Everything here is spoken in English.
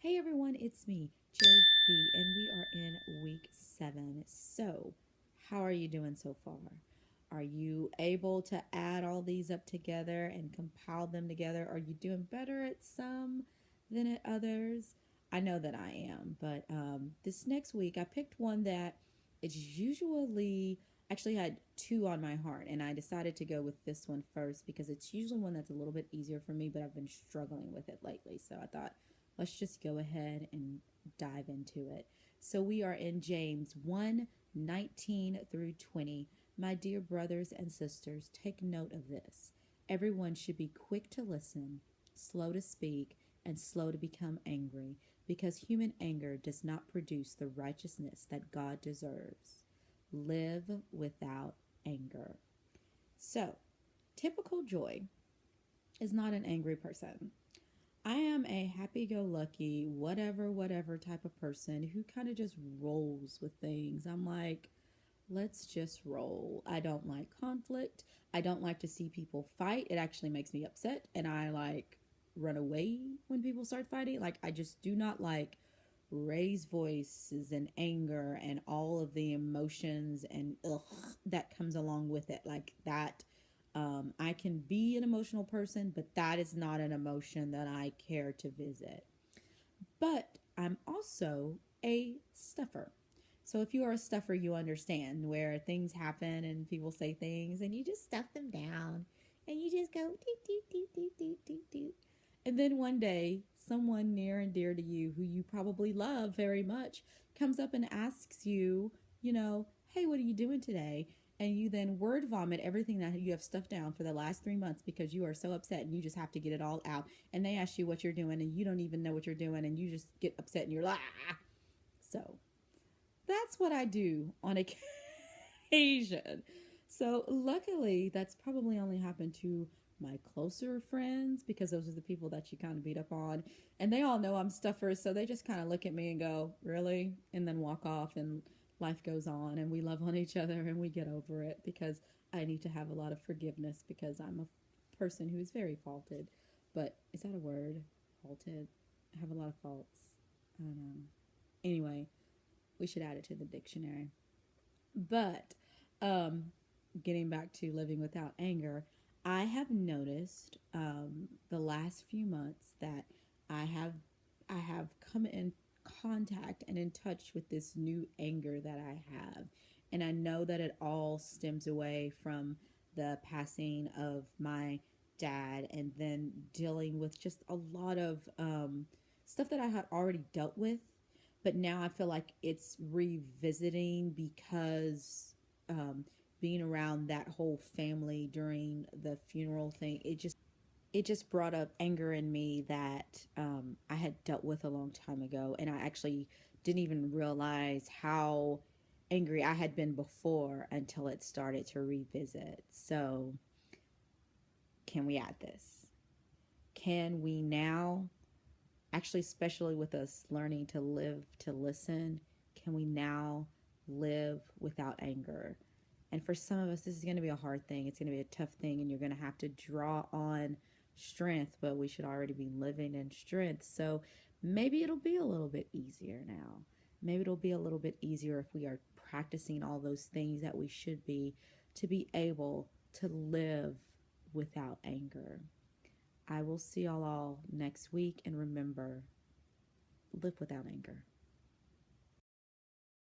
Hey everyone, it's me, JB, and we are in week 7. So, how are you doing so far? Are you able to add all these up together and compile them together? Are you doing better at some than at others? I know that I am, but this next week I picked one that it's usually actually had two on my heart, and I decided to go with this one first because it's usually one that's a little bit easier for me, but I've been struggling with it lately. So I thought, let's just go ahead and dive into it. So we are in James 1:19 through 20. My dear brothers and sisters, take note of this. Everyone should be quick to listen, slow to speak, and slow to become angry, because human anger does not produce the righteousness that God deserves. Live without anger. So, typical joy is not an angry person. I am a happy go lucky, whatever type of person who kind of just rolls with things. I'm like, let's just roll. I don't like conflict. I don't like to see people fight. It actually makes me upset. And I like run away when people start fighting. Like, I just do not like raised voices and anger and all of the emotions and that comes along with it. Like, that I can be an emotional person, but that is not an emotion that I care to visit. But I'm also a stuffer. So if you are a stuffer, you understand where things happen and people say things and you just stuff them down and you just go doot, doot, doot, doot, doot, doot, doot. And then one day, someone near and dear to you who you probably love very much comes up and asks you, hey, what are you doing today? And you then word vomit everything that you have stuffed down for the last 3 months because you are so upset and you just have to get it all out. And they ask you what you're doing and you don't even know what you're doing and you just get upset and you're like, ah. So that's what I do on occasion. So luckily, that's probably only happened to my closer friends because those are the people that you kind of beat up on. And they all know I'm stuffer, so they just kind of look at me and go, really? And then walk off, and life goes on, and we love on each other and we get over it because I need to have a lot of forgiveness because I'm a person who is very faulted. But is that a word? Faulted? I have a lot of faults. I don't know. Anyway, we should add it to the dictionary. But um, getting back to living without anger, I have noticed the last few months that I have I have come in contact and in touch with this new anger that I have, and I know that it all stems away from the passing of my dad, and then dealing with just a lot of stuff that I had already dealt with, but now I feel like it's revisiting because being around that whole family during the funeral thing, it just brought up anger in me that I had dealt with a long time ago, and I actually didn't even realize how angry I had been before until it started to revisit. So, can we add this? Can we now, actually, especially with us learning to live to listen, can we now live without anger? And for some of us, this is going to be a hard thing. It's going to be a tough thing, and you're going to have to draw on strength, but we should already be living in strength. So maybe it'll be a little bit easier now. Maybe it'll be a little bit easier if we are practicing all those things that we should be to be able to live without anger. I will see y'all all next week, and remember, live without anger.